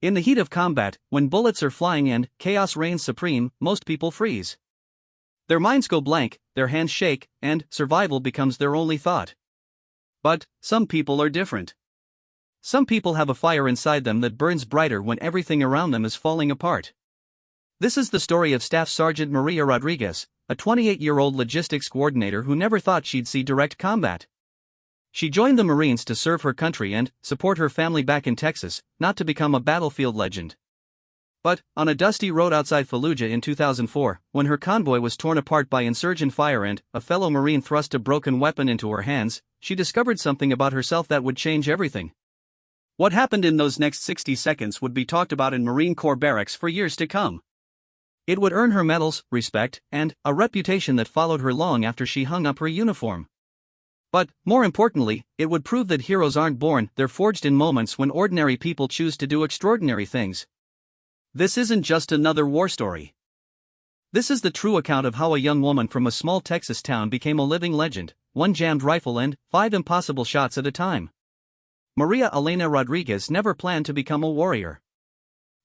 In the heat of combat, when bullets are flying and chaos reigns supreme, most people freeze. Their minds go blank, their hands shake, and survival becomes their only thought. But some people are different. Some people have a fire inside them that burns brighter when everything around them is falling apart. This is the story of Staff Sergeant Maria Rodriguez, a 28-year-old logistics coordinator who never thought she'd see direct combat. She joined the Marines to serve her country and support her family back in Texas, not to become a battlefield legend. But, on a dusty road outside Fallujah in 2004, when her convoy was torn apart by insurgent fire and a fellow Marine thrust a broken weapon into her hands, she discovered something about herself that would change everything. What happened in those next 60 seconds would be talked about in Marine Corps barracks for years to come. It would earn her medals, respect, and a reputation that followed her long after she hung up her uniform. But, more importantly, it would prove that heroes aren't born, they're forged in moments when ordinary people choose to do extraordinary things. This isn't just another war story. This is the true account of how a young woman from a small Texas town became a living legend, one jammed rifle and 5 impossible shots at a time. Maria Elena Rodriguez never planned to become a warrior.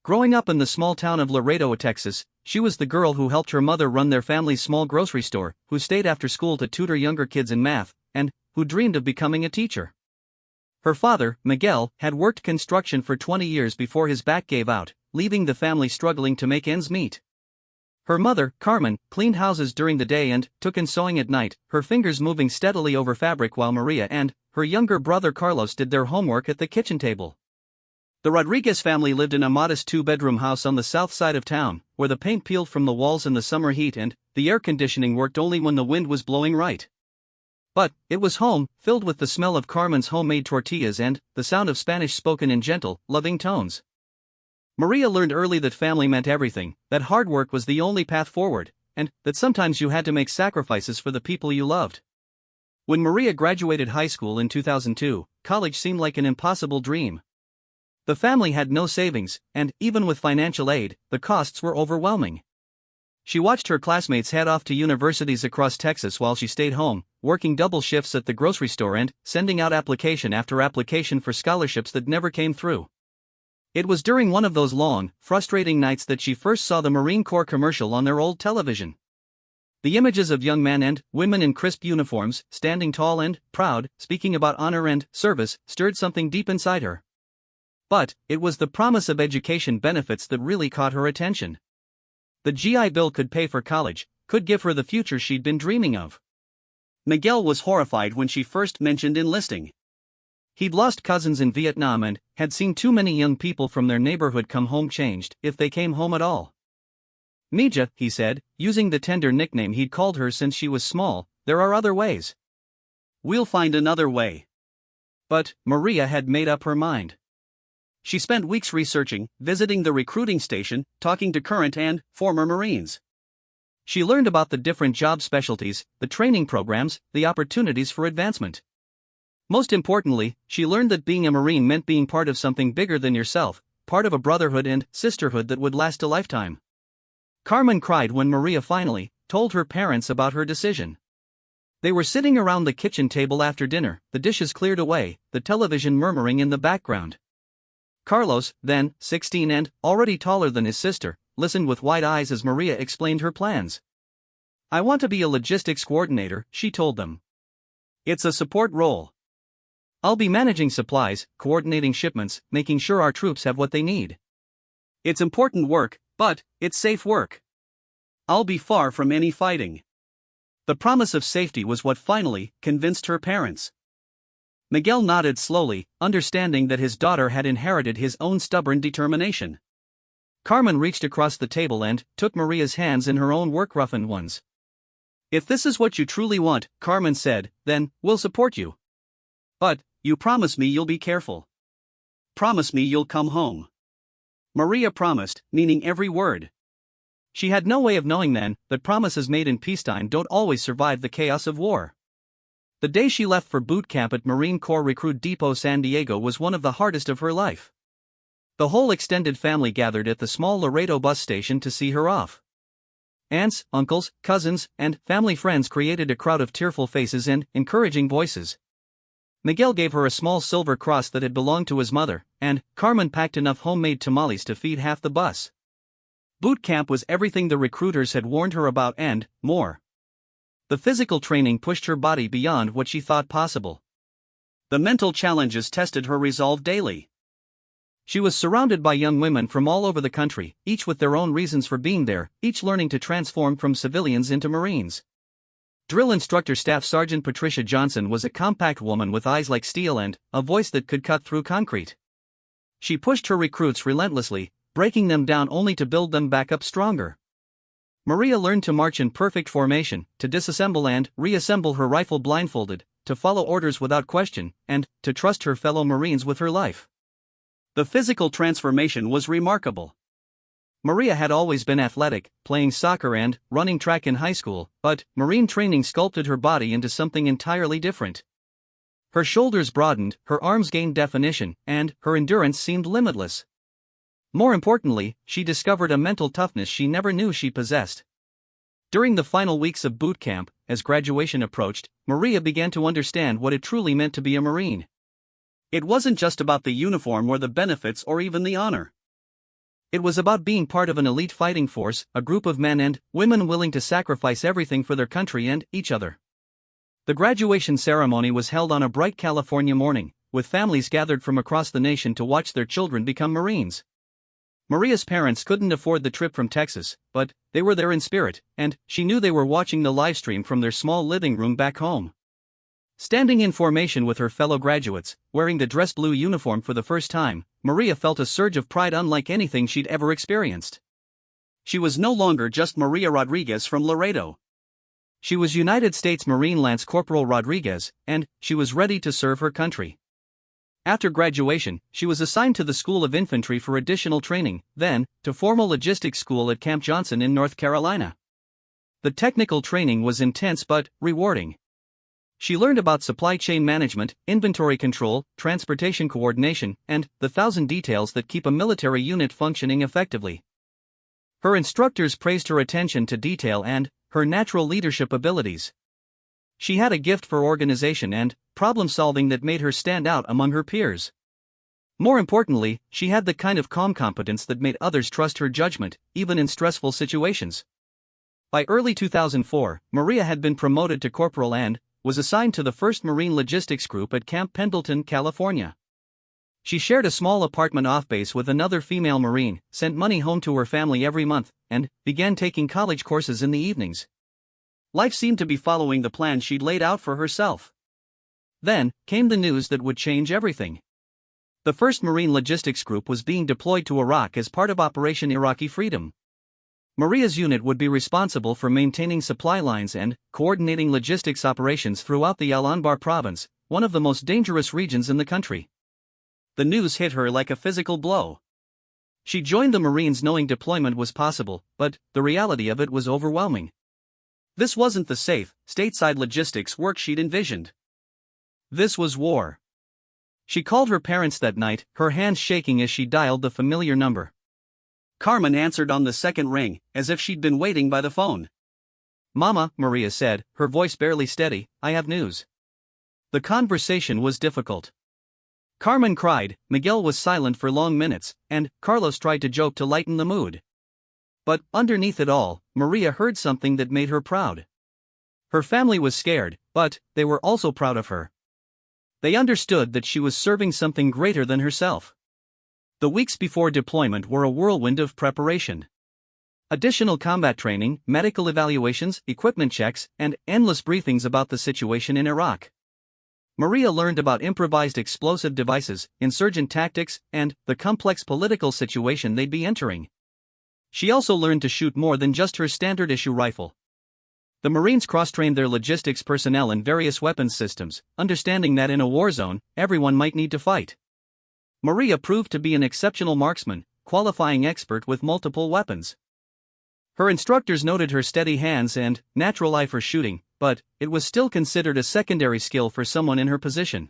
Growing up in the small town of Laredo, Texas, she was the girl who helped her mother run their family's small grocery store, who stayed after school to tutor younger kids in math, and who dreamed of becoming a teacher. Her father, Miguel, had worked construction for 20 years before his back gave out, leaving the family struggling to make ends meet. Her mother, Carmen, cleaned houses during the day and took in sewing at night, her fingers moving steadily over fabric while Maria and her younger brother Carlos did their homework at the kitchen table. The Rodriguez family lived in a modest 2-bedroom house on the south side of town, where the paint peeled from the walls in the summer heat and the air conditioning worked only when the wind was blowing right. But it was home, filled with the smell of Carmen's homemade tortillas and the sound of Spanish spoken in gentle, loving tones. Maria learned early that family meant everything, that hard work was the only path forward, and that sometimes you had to make sacrifices for the people you loved. When Maria graduated high school in 2002, college seemed like an impossible dream. The family had no savings, and even with financial aid, the costs were overwhelming. She watched her classmates head off to universities across Texas while she stayed home, working double shifts at the grocery store and sending out application after application for scholarships that never came through. It was during one of those long, frustrating nights that she first saw the Marine Corps commercial on their old television. The images of young men and women in crisp uniforms, standing tall and proud, speaking about honor and service, stirred something deep inside her. But it was the promise of education benefits that really caught her attention. The GI Bill could pay for college, could give her the future she'd been dreaming of. Miguel was horrified when she first mentioned enlisting. He'd lost cousins in Vietnam and had seen too many young people from their neighborhood come home changed, if they came home at all. Mija, he said, using the tender nickname he'd called her since she was small, there are other ways. We'll find another way. But Maria had made up her mind. She spent weeks researching, visiting the recruiting station, talking to current and former Marines. She learned about the different job specialties, the training programs, the opportunities for advancement. Most importantly, she learned that being a Marine meant being part of something bigger than yourself, part of a brotherhood and sisterhood that would last a lifetime. Carmen cried when Maria finally told her parents about her decision. They were sitting around the kitchen table after dinner, the dishes cleared away, the television murmuring in the background. Carlos, then 16 and already taller than his sister, listened with wide eyes as Maria explained her plans. "I want to be a logistics coordinator," she told them. "It's a support role. I'll be managing supplies, coordinating shipments, making sure our troops have what they need. It's important work, but it's safe work. I'll be far from any fighting." The promise of safety was what finally convinced her parents. Miguel nodded slowly, understanding that his daughter had inherited his own stubborn determination. Carmen reached across the table and took Maria's hands in her own work-roughened ones. "If this is what you truly want," Carmen said, "then we'll support you. But you promise me you'll be careful. Promise me you'll come home." Maria promised, meaning every word. She had no way of knowing then that promises made in peacetime don't always survive the chaos of war. The day she left for boot camp at Marine Corps Recruit Depot San Diego was one of the hardest of her life. The whole extended family gathered at the small Laredo bus station to see her off. Aunts, uncles, cousins, and family friends created a crowd of tearful faces and encouraging voices. Miguel gave her a small silver cross that had belonged to his mother, and Carmen packed enough homemade tamales to feed half the bus. Boot camp was everything the recruiters had warned her about and more. The physical training pushed her body beyond what she thought possible. The mental challenges tested her resolve daily. She was surrounded by young women from all over the country, each with their own reasons for being there, each learning to transform from civilians into Marines. Drill instructor Staff Sergeant Patricia Johnson was a compact woman with eyes like steel and a voice that could cut through concrete. She pushed her recruits relentlessly, breaking them down only to build them back up stronger. Maria learned to march in perfect formation, to disassemble and reassemble her rifle blindfolded, to follow orders without question, and to trust her fellow Marines with her life. The physical transformation was remarkable. Maria had always been athletic, playing soccer and running track in high school, but Marine training sculpted her body into something entirely different. Her shoulders broadened, her arms gained definition, and her endurance seemed limitless. More importantly, she discovered a mental toughness she never knew she possessed. During the final weeks of boot camp, as graduation approached, Maria began to understand what it truly meant to be a Marine. It wasn't just about the uniform or the benefits or even the honor. It was about being part of an elite fighting force, a group of men and women willing to sacrifice everything for their country and each other. The graduation ceremony was held on a bright California morning, with families gathered from across the nation to watch their children become Marines. Maria's parents couldn't afford the trip from Texas, but they were there in spirit, and she knew they were watching the livestream from their small living room back home. Standing in formation with her fellow graduates, wearing the dress blue uniform for the first time, Maria felt a surge of pride unlike anything she'd ever experienced. She was no longer just Maria Rodriguez from Laredo. She was United States Marine Lance Corporal Rodriguez, and she was ready to serve her country. After graduation, she was assigned to the School of Infantry for additional training, then to formal logistics school at Camp Johnson in North Carolina. The technical training was intense but rewarding. She learned about supply chain management, inventory control, transportation coordination, and the 1,000 details that keep a military unit functioning effectively. Her instructors praised her attention to detail and her natural leadership abilities. She had a gift for organization and problem-solving that made her stand out among her peers. More importantly, she had the kind of calm competence that made others trust her judgment, even in stressful situations. By early 2004, Maria had been promoted to corporal and was assigned to the 1st Marine Logistics Group at Camp Pendleton, California. She shared a small apartment off base with another female Marine, sent money home to her family every month, and began taking college courses in the evenings. Life seemed to be following the plan she'd laid out for herself. Then came the news that would change everything. The 1st Marine Logistics Group was being deployed to Iraq as part of Operation Iraqi Freedom. Maria's unit would be responsible for maintaining supply lines and coordinating logistics operations throughout the Al Anbar province, one of the most dangerous regions in the country. The news hit her like a physical blow. She joined the Marines knowing deployment was possible, but the reality of it was overwhelming. This wasn't the safe, stateside logistics work she'd envisioned. This was war. She called her parents that night, her hands shaking as she dialed the familiar number. Carmen answered on the second ring, as if she'd been waiting by the phone. "Mama," Maria said, her voice barely steady, "I have news." The conversation was difficult. Carmen cried, Miguel was silent for long minutes, and Carlos tried to joke to lighten the mood. But underneath it all, Maria heard something that made her proud. Her family was scared, but they were also proud of her. They understood that she was serving something greater than herself. The weeks before deployment were a whirlwind of preparation. Additional combat training, medical evaluations, equipment checks, and endless briefings about the situation in Iraq. Maria learned about improvised explosive devices, insurgent tactics, and the complex political situation they'd be entering. She also learned to shoot more than just her standard-issue rifle. The Marines cross-trained their logistics personnel in various weapons systems, understanding that in a war zone, everyone might need to fight. Maria proved to be an exceptional marksman, qualifying expert with multiple weapons. Her instructors noted her steady hands and natural eye for shooting, but it was still considered a secondary skill for someone in her position.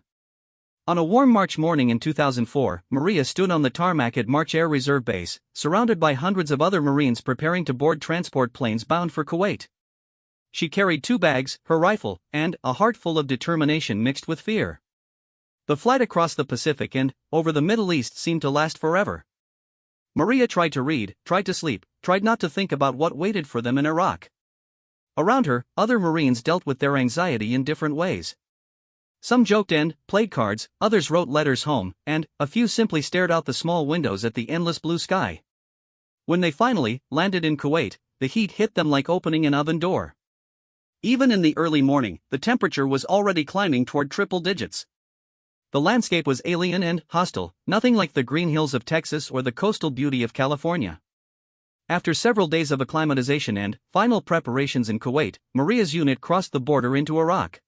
On a warm March morning in 2004, Maria stood on the tarmac at March Air Reserve Base, surrounded by hundreds of other Marines preparing to board transport planes bound for Kuwait. She carried 2 bags, her rifle, and a heart full of determination mixed with fear. The flight across the Pacific and over the Middle East seemed to last forever. Maria tried to read, tried to sleep, tried not to think about what waited for them in Iraq. Around her, other Marines dealt with their anxiety in different ways. Some joked and played cards, others wrote letters home, and a few simply stared out the small windows at the endless blue sky. When they finally landed in Kuwait, the heat hit them like opening an oven door. Even in the early morning, the temperature was already climbing toward triple digits. The landscape was alien and hostile, nothing like the green hills of Texas or the coastal beauty of California. After several days of acclimatization and final preparations in Kuwait, Maria's unit crossed the border into Iraq.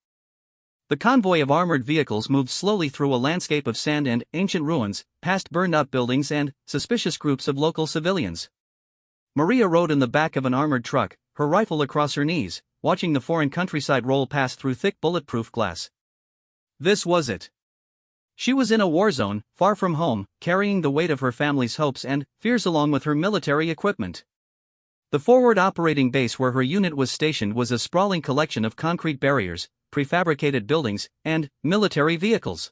The convoy of armored vehicles moved slowly through a landscape of sand and ancient ruins, past burned-out buildings and suspicious groups of local civilians. Maria rode in the back of an armored truck, her rifle across her knees, watching the foreign countryside roll past through thick bulletproof glass. This was it. She was in a war zone, far from home, carrying the weight of her family's hopes and fears along with her military equipment. The forward operating base where her unit was stationed was a sprawling collection of concrete barriers, prefabricated buildings, and military vehicles.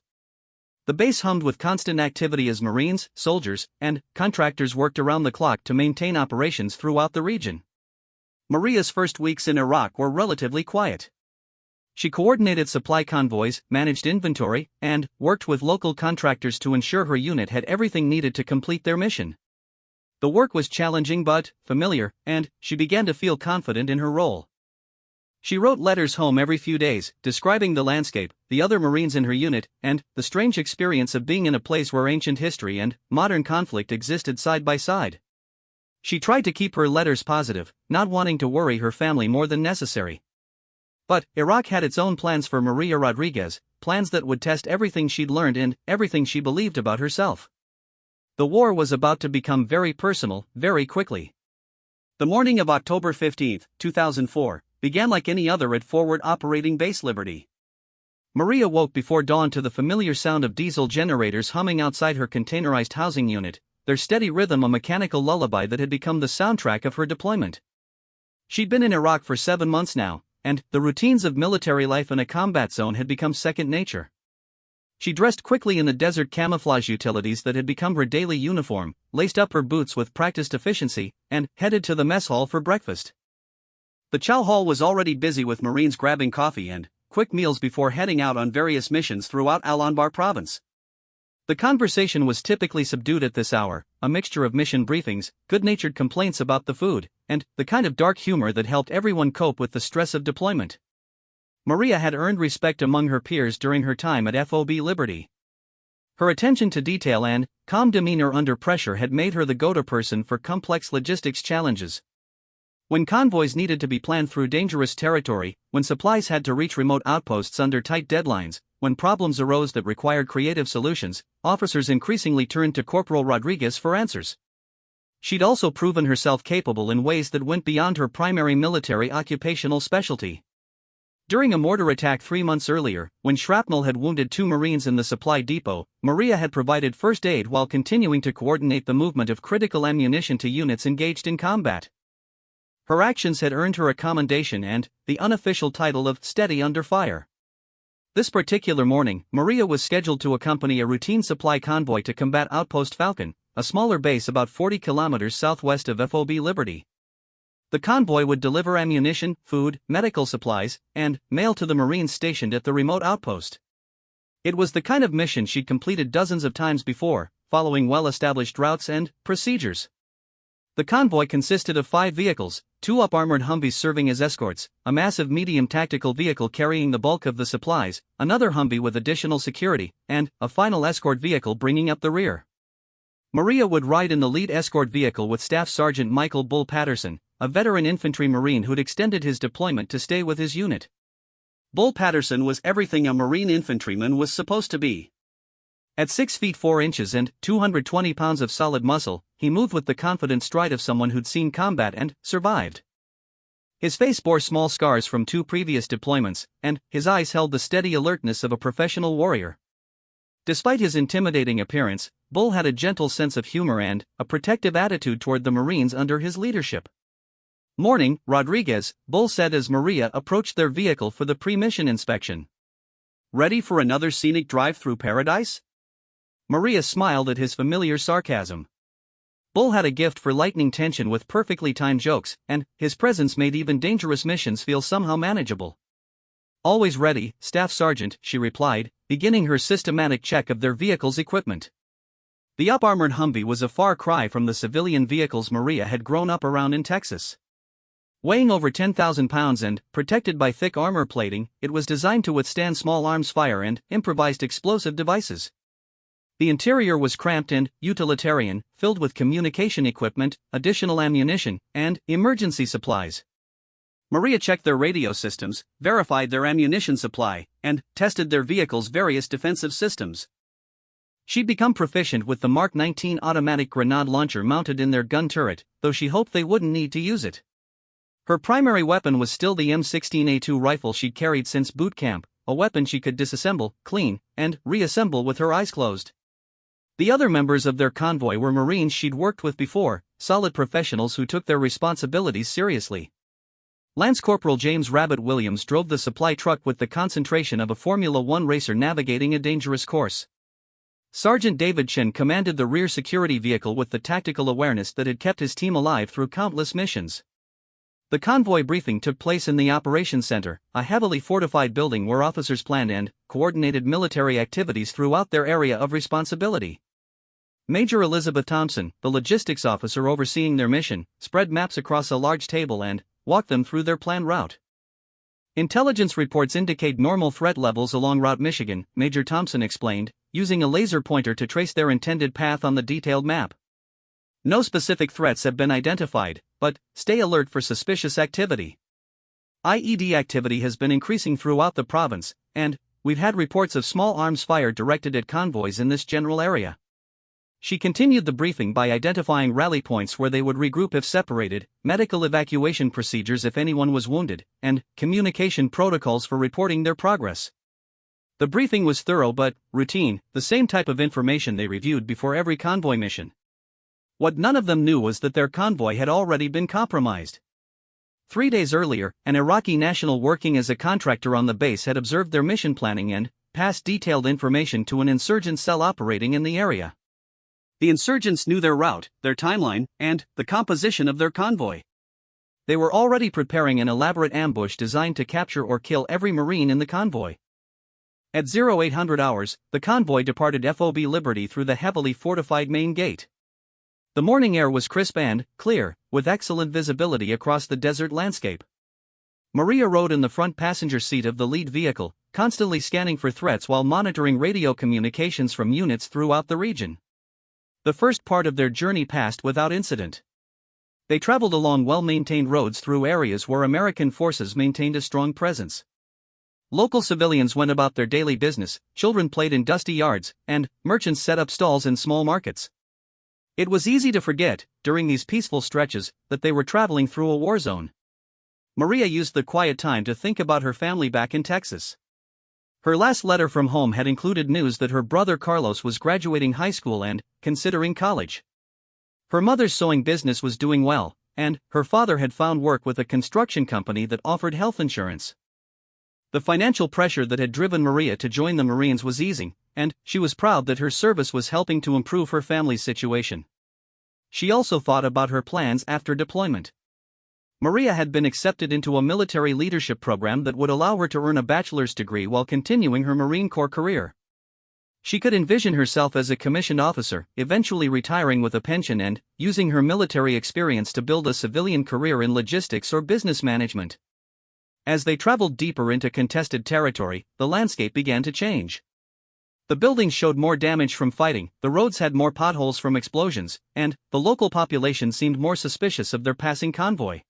The base hummed with constant activity as Marines, soldiers, and contractors worked around the clock to maintain operations throughout the region. Maria's first weeks in Iraq were relatively quiet. She coordinated supply convoys, managed inventory, and worked with local contractors to ensure her unit had everything needed to complete their mission. The work was challenging but familiar, and she began to feel confident in her role. She wrote letters home every few days, describing the landscape, the other Marines in her unit, and the strange experience of being in a place where ancient history and modern conflict existed side by side. She tried to keep her letters positive, not wanting to worry her family more than necessary. But Iraq had its own plans for Maria Rodriguez, plans that would test everything she'd learned and everything she believed about herself. The war was about to become very personal, very quickly. The morning of October 15, 2004, began like any other at Forward Operating Base Liberty. Maria woke before dawn to the familiar sound of diesel generators humming outside her containerized housing unit, their steady rhythm a mechanical lullaby that had become the soundtrack of her deployment. She'd been in Iraq for 7 months now, and the routines of military life in a combat zone had become second nature. She dressed quickly in the desert camouflage utilities that had become her daily uniform, laced up her boots with practiced efficiency, and headed to the mess hall for breakfast. The chow hall was already busy with Marines grabbing coffee and quick meals before heading out on various missions throughout Al-Anbar province. The conversation was typically subdued at this hour, a mixture of mission briefings, good-natured complaints about the food, and the kind of dark humor that helped everyone cope with the stress of deployment. Maria had earned respect among her peers during her time at FOB Liberty. Her attention to detail and calm demeanor under pressure had made her the go-to person for complex logistics challenges. When convoys needed to be planned through dangerous territory, when supplies had to reach remote outposts under tight deadlines, when problems arose that required creative solutions, officers increasingly turned to Corporal Rodriguez for answers. She'd also proven herself capable in ways that went beyond her primary military occupational specialty. During a mortar attack 3 months earlier, when shrapnel had wounded 2 Marines in the supply depot, Maria had provided first aid while continuing to coordinate the movement of critical ammunition to units engaged in combat. Her actions had earned her a commendation and the unofficial title of Steady Under Fire. This particular morning, Maria was scheduled to accompany a routine supply convoy to combat Outpost Falcon, a smaller base about 40 kilometers southwest of FOB Liberty. The convoy would deliver ammunition, food, medical supplies, and mail to the Marines stationed at the remote outpost. It was the kind of mission she'd completed dozens of times before, following well-established routes and procedures. The convoy consisted of 5 vehicles, 2 up-armored Humvees serving as escorts, a massive medium tactical vehicle carrying the bulk of the supplies, another Humvee with additional security, and a final escort vehicle bringing up the rear. Maria would ride in the lead escort vehicle with Staff Sergeant Michael Bull Patterson, a veteran infantry Marine who'd extended his deployment to stay with his unit. Bull Patterson was everything a Marine infantryman was supposed to be. At 6 feet 4 inches and 220 pounds of solid muscle, he moved with the confident stride of someone who'd seen combat and survived. His face bore small scars from 2 previous deployments, and his eyes held the steady alertness of a professional warrior. Despite his intimidating appearance, Bull had a gentle sense of humor and a protective attitude toward the Marines under his leadership. "Morning, Rodriguez," Bull said as Maria approached their vehicle for the pre-mission inspection. Ready for another scenic drive through paradise? Maria smiled at his familiar sarcasm. Bull had a gift for lightening tension with perfectly timed jokes, and his presence made even dangerous missions feel somehow manageable. Always ready, Staff Sergeant, she replied, beginning her systematic check of their vehicle's equipment. The up-armored Humvee was a far cry from the civilian vehicles Maria had grown up around in Texas. Weighing over 10,000 pounds and protected by thick armor plating, it was designed to withstand small arms fire and improvised explosive devices. The interior was cramped and utilitarian, filled with communication equipment, additional ammunition, and emergency supplies. Maria checked their radio systems, verified their ammunition supply, and tested their vehicle's various defensive systems. She'd become proficient with the Mark 19 automatic grenade launcher mounted in their gun turret, though she hoped they wouldn't need to use it. Her primary weapon was still the M16A2 rifle she'd carried since boot camp, a weapon she could disassemble, clean, and reassemble with her eyes closed. The other members of their convoy were Marines she'd worked with before, solid professionals who took their responsibilities seriously. Lance Corporal James Rabbit Williams drove the supply truck with the concentration of a Formula One racer navigating a dangerous course. Sergeant David Chen commanded the rear security vehicle with the tactical awareness that had kept his team alive through countless missions. The convoy briefing took place in the Operations Center, a heavily fortified building where officers planned and coordinated military activities throughout their area of responsibility. Major Elizabeth Thompson, the logistics officer overseeing their mission, spread maps across a large table and walked them through their planned route. Intelligence reports indicate normal threat levels along Route Michigan, Major Thompson explained, using a laser pointer to trace their intended path on the detailed map. No specific threats have been identified, but stay alert for suspicious activity. IED activity has been increasing throughout the province, and we've had reports of small arms fire directed at convoys in this general area. She continued the briefing by identifying rally points where they would regroup if separated, medical evacuation procedures if anyone was wounded, and communication protocols for reporting their progress. The briefing was thorough but routine, the same type of information they reviewed before every convoy mission. What none of them knew was that their convoy had already been compromised. 3 days earlier, an Iraqi national working as a contractor on the base had observed their mission planning and passed detailed information to an insurgent cell operating in the area. The insurgents knew their route, their timeline, and the composition of their convoy. They were already preparing an elaborate ambush designed to capture or kill every Marine in the convoy. At 0800 hours, the convoy departed FOB Liberty through the heavily fortified main gate. The morning air was crisp and clear, with excellent visibility across the desert landscape. Maria rode in the front passenger seat of the lead vehicle, constantly scanning for threats while monitoring radio communications from units throughout the region. The first part of their journey passed without incident. They traveled along well-maintained roads through areas where American forces maintained a strong presence. Local civilians went about their daily business, children played in dusty yards, and merchants set up stalls in small markets. It was easy to forget, during these peaceful stretches, that they were traveling through a war zone. Maria used the quiet time to think about her family back in Texas. Her last letter from home had included news that her brother Carlos was graduating high school and considering college. Her mother's sewing business was doing well, and her father had found work with a construction company that offered health insurance. The financial pressure that had driven Maria to join the Marines was easing, and she was proud that her service was helping to improve her family's situation. She also thought about her plans after deployment. Maria had been accepted into a military leadership program that would allow her to earn a bachelor's degree while continuing her Marine Corps career. She could envision herself as a commissioned officer, eventually retiring with a pension and using her military experience to build a civilian career in logistics or business management. As they traveled deeper into contested territory, the landscape began to change. The buildings showed more damage from fighting, the roads had more potholes from explosions, and the local population seemed more suspicious of their passing convoy.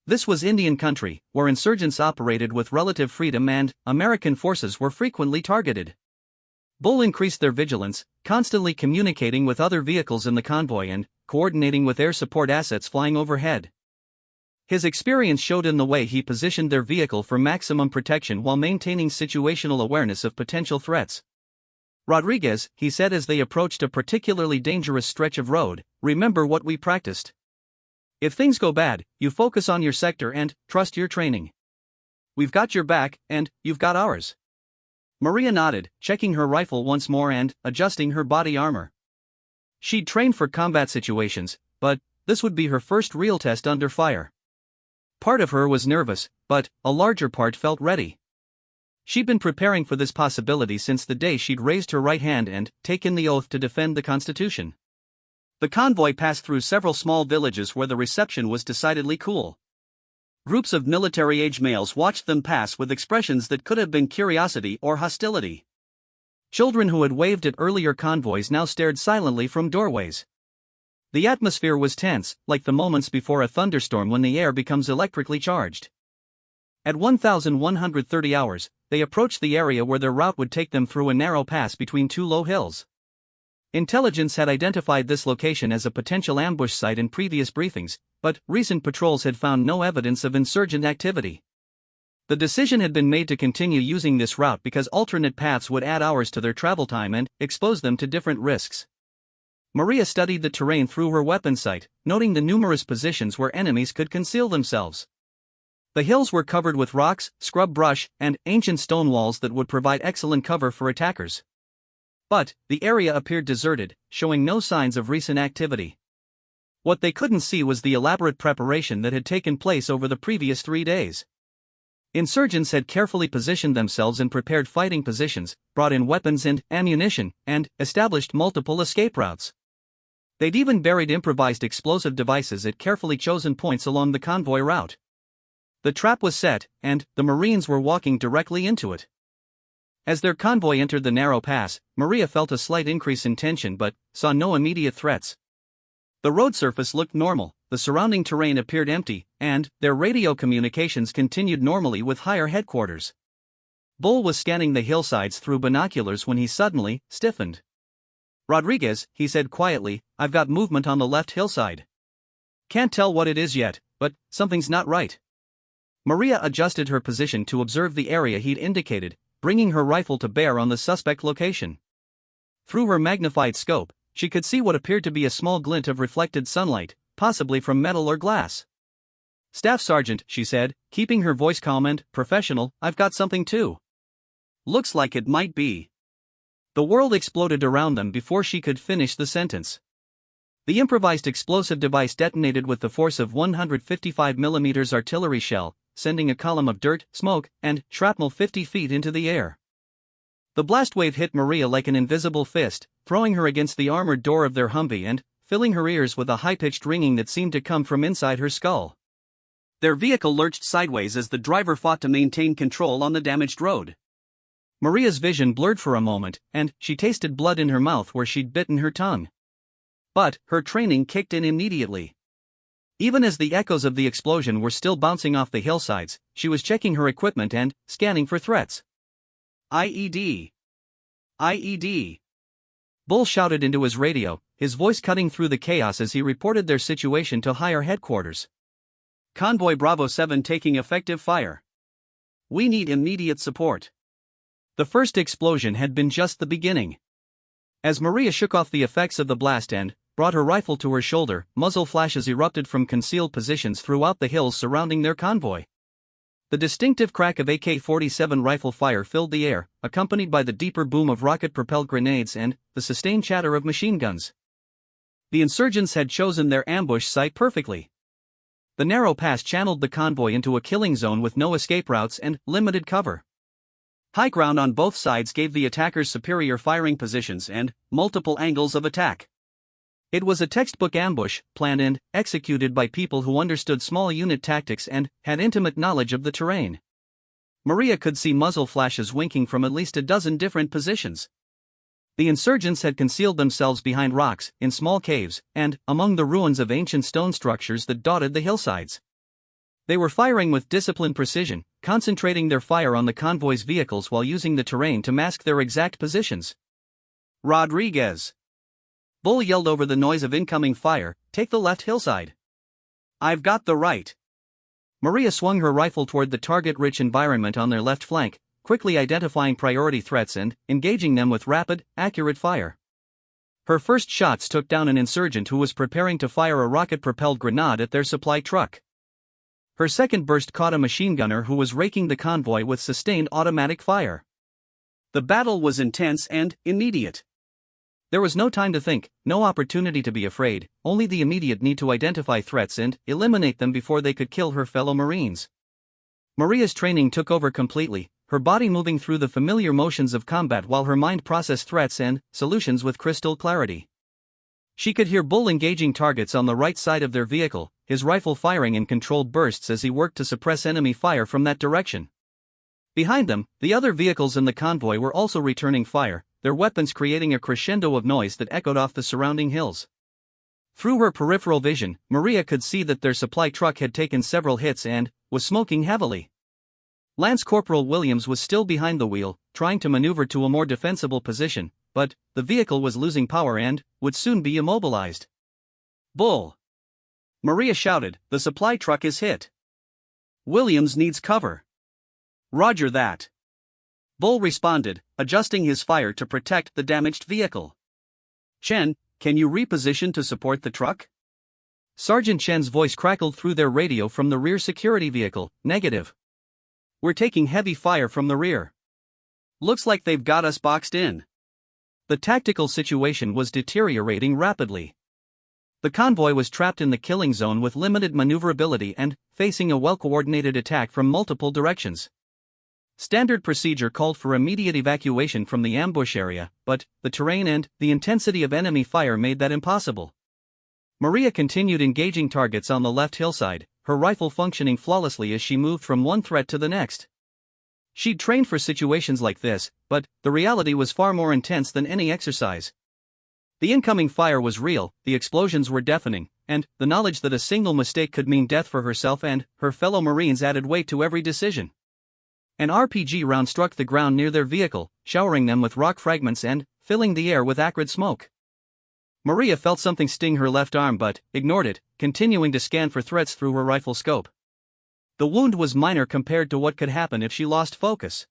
This was Indian country, where insurgents operated with relative freedom and American forces were frequently targeted. Bull increased their vigilance, constantly communicating with other vehicles in the convoy and coordinating with air support assets flying overhead. His experience showed in the way he positioned their vehicle for maximum protection while maintaining situational awareness of potential threats. "Rodriguez," he said as they approached a particularly dangerous stretch of road, "remember what we practiced. If things go bad, you focus on your sector and trust your training. We've got your back, and you've got ours." Maria nodded, checking her rifle once more and adjusting her body armor. She'd trained for combat situations, but this would be her first real test under fire. Part of her was nervous, but a larger part felt ready. She'd been preparing for this possibility since the day she'd raised her right hand and taken the oath to defend the Constitution. The convoy passed through several small villages where the reception was decidedly cool. Groups of military-age males watched them pass with expressions that could have been curiosity or hostility. Children who had waved at earlier convoys now stared silently from doorways. The atmosphere was tense, like the moments before a thunderstorm when the air becomes electrically charged. At 1130 hours, they approached the area where their route would take them through a narrow pass between two low hills. Intelligence had identified this location as a potential ambush site in previous briefings, but recent patrols had found no evidence of insurgent activity. The decision had been made to continue using this route because alternate paths would add hours to their travel time and expose them to different risks. Maria studied the terrain through her weapon sight, noting the numerous positions where enemies could conceal themselves. The hills were covered with rocks, scrub brush, and ancient stone walls that would provide excellent cover for attackers. But the area appeared deserted, showing no signs of recent activity. What they couldn't see was the elaborate preparation that had taken place over the previous 3 days. Insurgents had carefully positioned themselves in prepared fighting positions, brought in weapons and ammunition, and established multiple escape routes. They'd even buried improvised explosive devices at carefully chosen points along the convoy route. The trap was set, and the Marines were walking directly into it. As their convoy entered the narrow pass, Maria felt a slight increase in tension but saw no immediate threats. The road surface looked normal, the surrounding terrain appeared empty, and their radio communications continued normally with higher headquarters. Bull was scanning the hillsides through binoculars when he suddenly stiffened. "Rodriguez," he said quietly, "I've got movement on the left hillside. Can't tell what it is yet, but something's not right." Maria adjusted her position to observe the area he'd indicated, bringing her rifle to bear on the suspect location. Through her magnified scope, she could see what appeared to be a small glint of reflected sunlight, possibly from metal or glass. "Staff Sergeant," she said, keeping her voice calm and professional, "I've got something too." "Looks like it might be." The world exploded around them before she could finish the sentence. The improvised explosive device detonated with the force of 155 mm artillery shell, sending a column of dirt, smoke, and shrapnel 50 feet into the air. The blast wave hit Maria like an invisible fist, throwing her against the armored door of their Humvee and filling her ears with a high-pitched ringing that seemed to come from inside her skull. Their vehicle lurched sideways as the driver fought to maintain control on the damaged road. Maria's vision blurred for a moment, and she tasted blood in her mouth where she'd bitten her tongue. But her training kicked in immediately. Even as the echoes of the explosion were still bouncing off the hillsides, she was checking her equipment and scanning for threats. "IED! IED!" Bull shouted into his radio, his voice cutting through the chaos as he reported their situation to higher headquarters. "Convoy Bravo 7 taking effective fire. We need immediate support." The first explosion had been just the beginning. As Maria shook off the effects of the blast and brought her rifle to her shoulder, muzzle flashes erupted from concealed positions throughout the hills surrounding their convoy. The distinctive crack of AK-47 rifle fire filled the air, accompanied by the deeper boom of rocket-propelled grenades and the sustained chatter of machine guns. The insurgents had chosen their ambush site perfectly. The narrow pass channeled the convoy into a killing zone with no escape routes and limited cover. High ground on both sides gave the attackers superior firing positions and multiple angles of attack. It was a textbook ambush, planned and executed by people who understood small unit tactics and had intimate knowledge of the terrain. Maria could see muzzle flashes winking from at least a dozen different positions. The insurgents had concealed themselves behind rocks, in small caves, and among the ruins of ancient stone structures that dotted the hillsides. They were firing with disciplined precision, concentrating their fire on the convoy's vehicles while using the terrain to mask their exact positions. "Rodriguez!" Bull yelled over the noise of incoming fire, "Take the left hillside." "I've got the right." Maria swung her rifle toward the target-rich environment on their left flank, quickly identifying priority threats and engaging them with rapid, accurate fire. Her first shots took down an insurgent who was preparing to fire a rocket-propelled grenade at their supply truck. Her second burst caught a machine gunner who was raking the convoy with sustained automatic fire. The battle was intense and immediate. There was no time to think, no opportunity to be afraid, only the immediate need to identify threats and eliminate them before they could kill her fellow Marines. Maria's training took over completely, her body moving through the familiar motions of combat while her mind processed threats and solutions with crystal clarity. She could hear Bull engaging targets on the right side of their vehicle, his rifle firing in controlled bursts as he worked to suppress enemy fire from that direction. Behind them, the other vehicles in the convoy were also returning fire, their weapons creating a crescendo of noise that echoed off the surrounding hills. Through her peripheral vision, Maria could see that their supply truck had taken several hits and was smoking heavily. Lance Corporal Williams was still behind the wheel, trying to maneuver to a more defensible position, but the vehicle was losing power and would soon be immobilized. "Bull!" Maria shouted, "the supply truck is hit. Williams needs cover." "Roger that." Bull responded, adjusting his fire to protect the damaged vehicle. "Chen, can you reposition to support the truck?" Sergeant Chen's voice crackled through their radio from the rear security vehicle. "Negative. We're taking heavy fire from the rear. Looks like they've got us boxed in." The tactical situation was deteriorating rapidly. The convoy was trapped in the killing zone with limited maneuverability and facing a well-coordinated attack from multiple directions. Standard procedure called for immediate evacuation from the ambush area, but the terrain and the intensity of enemy fire made that impossible. Maria continued engaging targets on the left hillside, her rifle functioning flawlessly as she moved from one threat to the next. She'd trained for situations like this, but the reality was far more intense than any exercise. The incoming fire was real, the explosions were deafening, and the knowledge that a single mistake could mean death for herself and her fellow Marines added weight to every decision. An RPG round struck the ground near their vehicle, showering them with rock fragments and filling the air with acrid smoke. Maria felt something sting her left arm but ignored it, continuing to scan for threats through her rifle scope. The wound was minor compared to what could happen if she lost focus.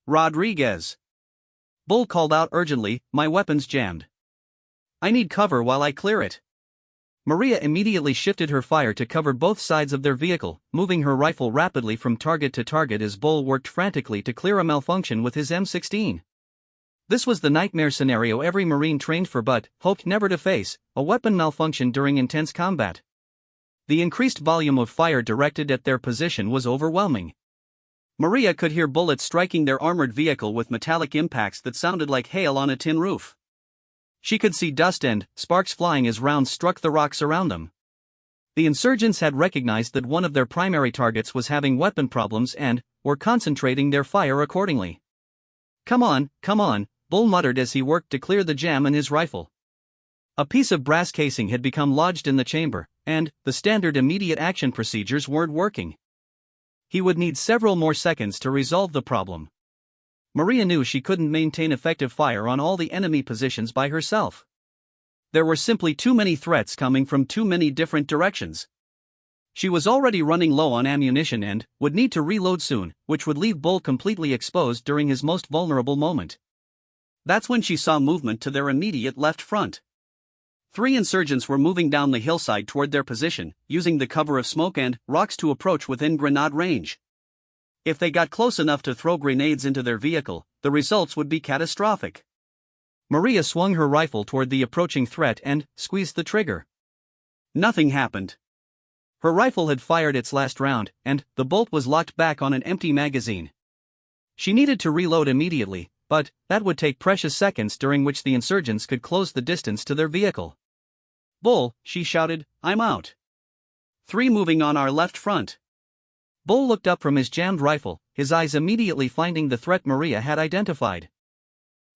"Rodriguez!" Bull called out urgently, "My weapon's jammed. I need cover while I clear it." Maria immediately shifted her fire to cover both sides of their vehicle, moving her rifle rapidly from target to target as Bull worked frantically to clear a malfunction with his M16. This was the nightmare scenario every Marine trained for but hoped never to face, a weapon malfunction during intense combat. The increased volume of fire directed at their position was overwhelming. Maria could hear bullets striking their armored vehicle with metallic impacts that sounded like hail on a tin roof. She could see dust and sparks flying as rounds struck the rocks around them. The insurgents had recognized that one of their primary targets was having weapon problems and were concentrating their fire accordingly. Come on," Bull muttered as he worked to clear the jam in his rifle. A piece of brass casing had become lodged in the chamber, and the standard immediate action procedures weren't working. He would need several more seconds to resolve the problem. Maria knew she couldn't maintain effective fire on all the enemy positions by herself. There were simply too many threats coming from too many different directions. She was already running low on ammunition and would need to reload soon, which would leave Bull completely exposed during his most vulnerable moment. That's when she saw movement to their immediate left front. 3 insurgents were moving down the hillside toward their position, using the cover of smoke and rocks to approach within grenade range. If they got close enough to throw grenades into their vehicle, the results would be catastrophic. Maria swung her rifle toward the approaching threat and squeezed the trigger. Nothing happened. Her rifle had fired its last round, and the bolt was locked back on an empty magazine. She needed to reload immediately, but that would take precious seconds during which the insurgents could close the distance to their vehicle. "Bull," she shouted, "I'm out. 3 moving on our left front." Bull looked up from his jammed rifle, his eyes immediately finding the threat Maria had identified.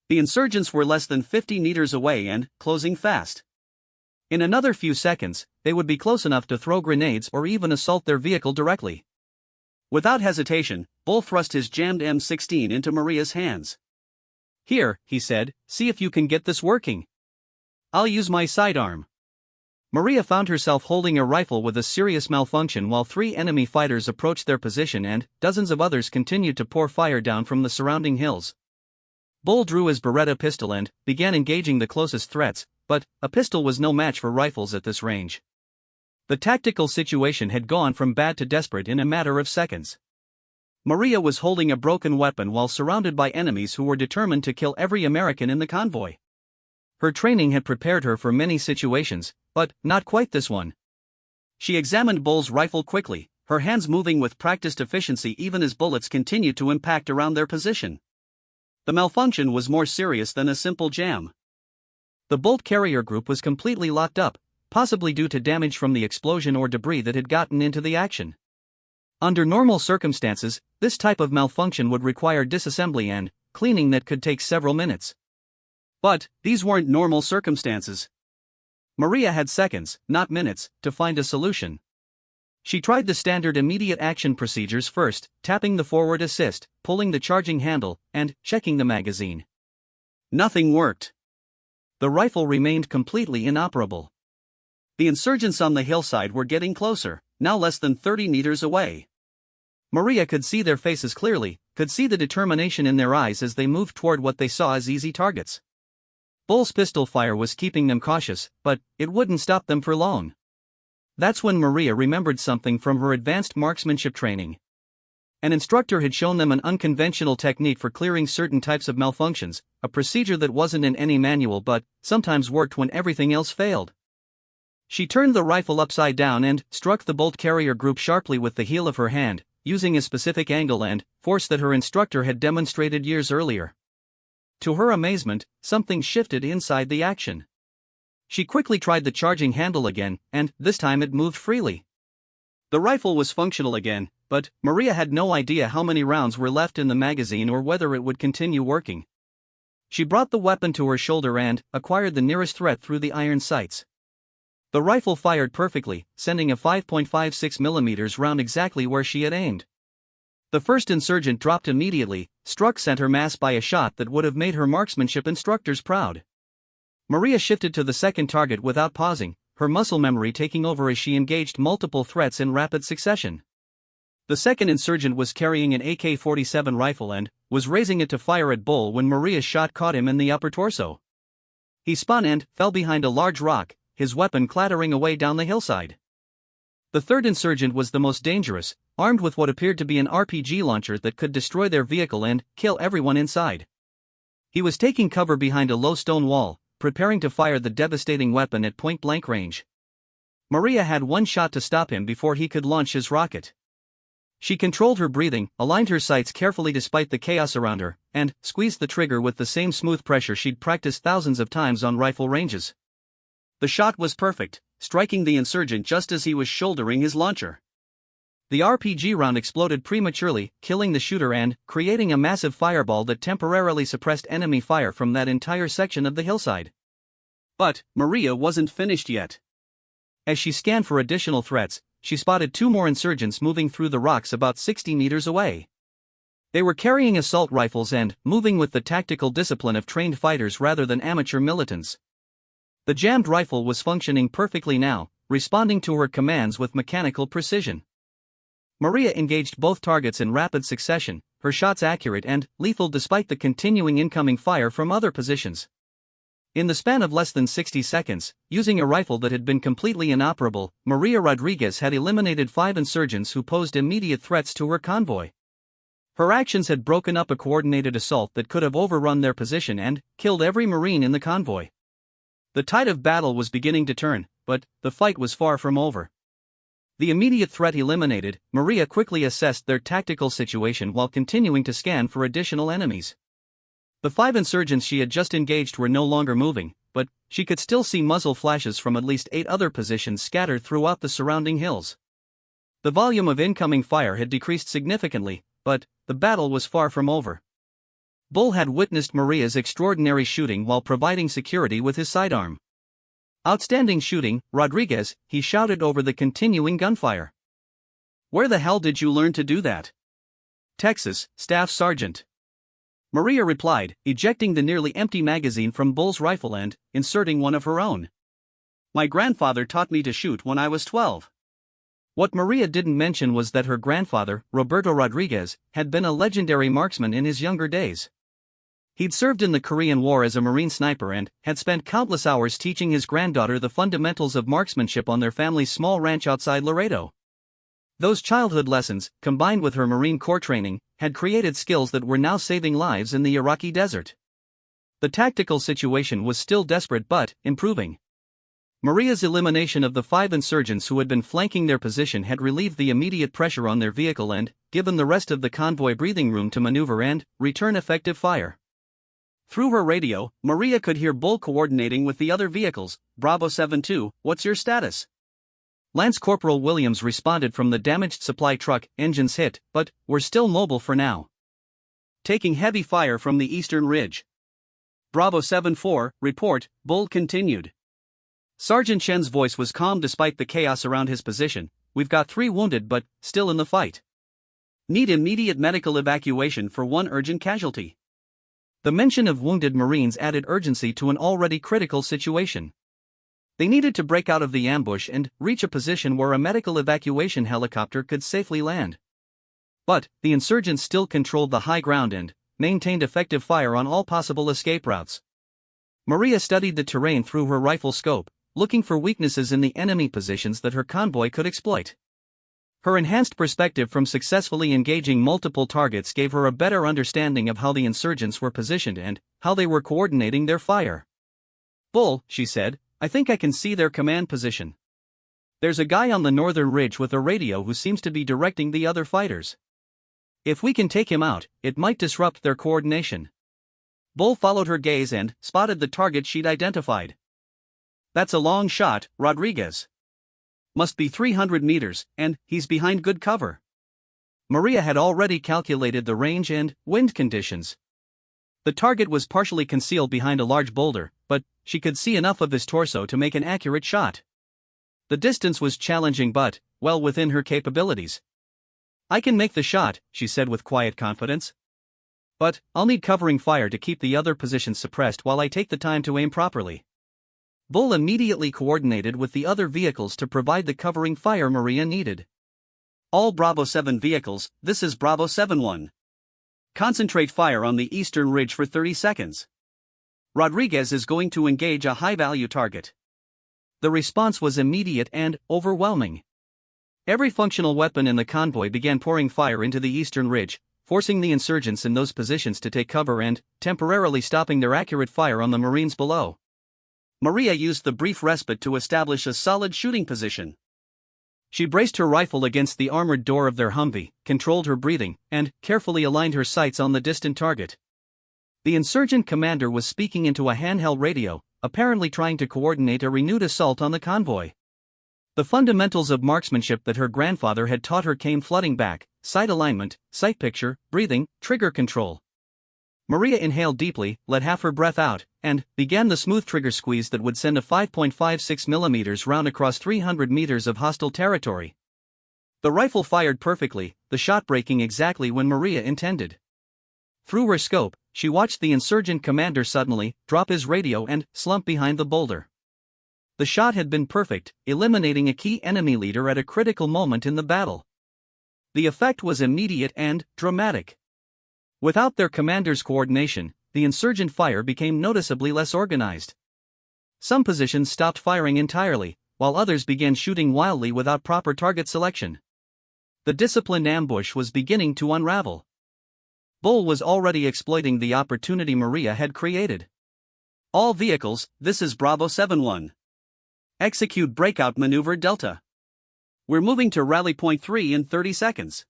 The insurgents were less than 50 meters away and closing fast. In another few seconds, they would be close enough to throw grenades or even assault their vehicle directly. Without hesitation, Bull thrust his jammed M16 into Maria's hands. "Here," he said, "see if you can get this working. I'll use my sidearm." Maria found herself holding a rifle with a serious malfunction while 3 enemy fighters approached their position and dozens of others continued to pour fire down from the surrounding hills. Bull drew his Beretta pistol and began engaging the closest threats, but a pistol was no match for rifles at this range. The tactical situation had gone from bad to desperate in a matter of seconds. Maria was holding a broken weapon while surrounded by enemies who were determined to kill every American in the convoy. Her training had prepared her for many situations, but not quite this one. She examined Bull's rifle quickly, her hands moving with practiced efficiency even as bullets continued to impact around their position. The malfunction was more serious than a simple jam. The bolt carrier group was completely locked up, possibly due to damage from the explosion or debris that had gotten into the action. Under normal circumstances, this type of malfunction would require disassembly and cleaning that could take several minutes. But these weren't normal circumstances. Maria had seconds, not minutes, to find a solution. She tried the standard immediate action procedures first, tapping the forward assist, pulling the charging handle, and checking the magazine. Nothing worked. The rifle remained completely inoperable. The insurgents on the hillside were getting closer, now less than 30 meters away. Maria could see their faces clearly, could see the determination in their eyes as they moved toward what they saw as easy targets. Bull's pistol fire was keeping them cautious, but it wouldn't stop them for long. That's when Maria remembered something from her advanced marksmanship training. An instructor had shown them an unconventional technique for clearing certain types of malfunctions, a procedure that wasn't in any manual but sometimes worked when everything else failed. She turned the rifle upside down and struck the bolt carrier group sharply with the heel of her hand, using a specific angle and force that her instructor had demonstrated years earlier. To her amazement, something shifted inside the action. She quickly tried the charging handle again, and this time it moved freely. The rifle was functional again, but Maria had no idea how many rounds were left in the magazine or whether it would continue working. She brought the weapon to her shoulder and acquired the nearest threat through the iron sights. The rifle fired perfectly, sending a 5.56 mm round exactly where she had aimed. The first insurgent dropped immediately, struck center mass by a shot that would have made her marksmanship instructors proud. Maria shifted to the second target without pausing, her muscle memory taking over as she engaged multiple threats in rapid succession. The second insurgent was carrying an AK-47 rifle and was raising it to fire at Bull when Maria's shot caught him in the upper torso. He spun and fell behind a large rock, his weapon clattering away down the hillside. The third insurgent was the most dangerous, armed with what appeared to be an RPG launcher that could destroy their vehicle and kill everyone inside. He was taking cover behind a low stone wall, preparing to fire the devastating weapon at point-blank range. Maria had one shot to stop him before he could launch his rocket. She controlled her breathing, aligned her sights carefully despite the chaos around her, and squeezed the trigger with the same smooth pressure she'd practiced thousands of times on rifle ranges. The shot was perfect, striking the insurgent just as he was shouldering his launcher. The RPG round exploded prematurely, killing the shooter and creating a massive fireball that temporarily suppressed enemy fire from that entire section of the hillside. But Maria wasn't finished yet. As she scanned for additional threats, she spotted two more insurgents moving through the rocks about 60 meters away. They were carrying assault rifles and moving with the tactical discipline of trained fighters rather than amateur militants. The jammed rifle was functioning perfectly now, responding to her commands with mechanical precision. Maria engaged both targets in rapid succession, her shots accurate and lethal despite the continuing incoming fire from other positions. In the span of less than 60 seconds, using a rifle that had been completely inoperable, Maria Rodriguez had eliminated 5 insurgents who posed immediate threats to her convoy. Her actions had broken up a coordinated assault that could have overrun their position and killed every Marine in the convoy. The tide of battle was beginning to turn, but the fight was far from over. The immediate threat eliminated, Maria quickly assessed their tactical situation while continuing to scan for additional enemies. The 5 insurgents she had just engaged were no longer moving, but she could still see muzzle flashes from at least 8 other positions scattered throughout the surrounding hills. The volume of incoming fire had decreased significantly, but the battle was far from over. Bull had witnessed Maria's extraordinary shooting while providing security with his sidearm. "Outstanding shooting, Rodriguez," he shouted over the continuing gunfire. "Where the hell did you learn to do that?" "Texas, Staff Sergeant." Maria replied, ejecting the nearly empty magazine from Bull's rifle and inserting one of her own. "My grandfather taught me to shoot when I was 12. What Maria didn't mention was that her grandfather, Roberto Rodriguez, had been a legendary marksman in his younger days. He'd served in the Korean War as a Marine sniper and had spent countless hours teaching his granddaughter the fundamentals of marksmanship on their family's small ranch outside Laredo. Those childhood lessons, combined with her Marine Corps training, had created skills that were now saving lives in the Iraqi desert. The tactical situation was still desperate but improving. Maria's elimination of the 5 insurgents who had been flanking their position had relieved the immediate pressure on their vehicle and given the rest of the convoy breathing room to maneuver and return effective fire. Through her radio, Maria could hear Bull coordinating with the other vehicles. Bravo 7-2, what's your status? Lance Corporal Williams responded from the damaged supply truck. Engines hit, but we're still mobile for now. Taking heavy fire from the eastern ridge. Bravo 7-4, report, Bull continued. Sergeant Shen's voice was calm despite the chaos around his position. We've got 3 wounded but still in the fight. Need immediate medical evacuation for 1 urgent casualty. The mention of wounded Marines added urgency to an already critical situation. They needed to break out of the ambush and reach a position where a medical evacuation helicopter could safely land. But the insurgents still controlled the high ground and maintained effective fire on all possible escape routes. Maria studied the terrain through her rifle scope, looking for weaknesses in the enemy positions that her convoy could exploit. Her enhanced perspective from successfully engaging multiple targets gave her a better understanding of how the insurgents were positioned and how they were coordinating their fire. Bull, she said, I think I can see their command position. There's a guy on the northern ridge with a radio who seems to be directing the other fighters. If we can take him out, it might disrupt their coordination. Bull followed her gaze and spotted the target she'd identified. That's a long shot, Rodriguez. Must be 300 meters, and he's behind good cover. Maria had already calculated the range and wind conditions. The target was partially concealed behind a large boulder, but she could see enough of his torso to make an accurate shot. The distance was challenging but well within her capabilities. I can make the shot, she said with quiet confidence. But I'll need covering fire to keep the other positions suppressed while I take the time to aim properly. Bull immediately coordinated with the other vehicles to provide the covering fire Maria needed. All Bravo 7 vehicles, this is Bravo 7-1. Concentrate fire on the eastern ridge for 30 seconds. Rodriguez is going to engage a high-value target. The response was immediate and overwhelming. Every functional weapon in the convoy began pouring fire into the eastern ridge, forcing the insurgents in those positions to take cover and temporarily stopping their accurate fire on the Marines below. Maria used the brief respite to establish a solid shooting position. She braced her rifle against the armored door of their Humvee, controlled her breathing, and carefully aligned her sights on the distant target. The insurgent commander was speaking into a handheld radio, apparently trying to coordinate a renewed assault on the convoy. The fundamentals of marksmanship that her grandfather had taught her came flooding back: sight alignment, sight picture, breathing, trigger control. Maria inhaled deeply, let half her breath out, and began the smooth trigger squeeze that would send a 5.56 mm round across 300 meters of hostile territory. The rifle fired perfectly, the shot breaking exactly when Maria intended. Through her scope, she watched the insurgent commander suddenly drop his radio and slump behind the boulder. The shot had been perfect, eliminating a key enemy leader at a critical moment in the battle. The effect was immediate and dramatic. Without their commander's coordination, the insurgent fire became noticeably less organized. Some positions stopped firing entirely, while others began shooting wildly without proper target selection. The disciplined ambush was beginning to unravel. Bull was already exploiting the opportunity Maria had created. All vehicles, this is Bravo 7-1. Execute breakout maneuver Delta. We're moving to Rally Point 3 in 30 seconds.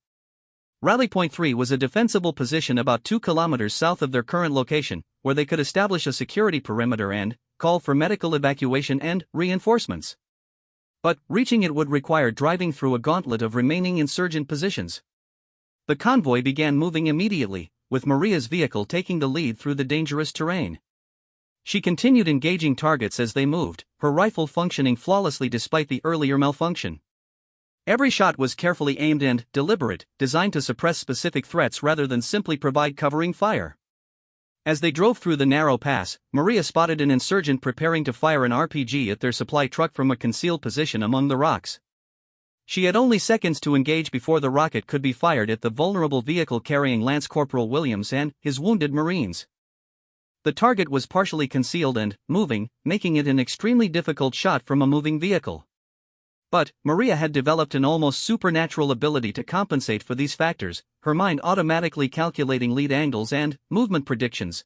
Rally Point 3 was a defensible position about 2 kilometers south of their current location, where they could establish a security perimeter and call for medical evacuation and reinforcements. But reaching it would require driving through a gauntlet of remaining insurgent positions. The convoy began moving immediately, with Maria's vehicle taking the lead through the dangerous terrain. She continued engaging targets as they moved, her rifle functioning flawlessly despite the earlier malfunction. Every shot was carefully aimed and deliberate, designed to suppress specific threats rather than simply provide covering fire. As they drove through the narrow pass, Maria spotted an insurgent preparing to fire an RPG at their supply truck from a concealed position among the rocks. She had only seconds to engage before the rocket could be fired at the vulnerable vehicle carrying Lance Corporal Williams and his wounded Marines. The target was partially concealed and moving, making it an extremely difficult shot from a moving vehicle. But Maria had developed an almost supernatural ability to compensate for these factors, her mind automatically calculating lead angles and movement predictions.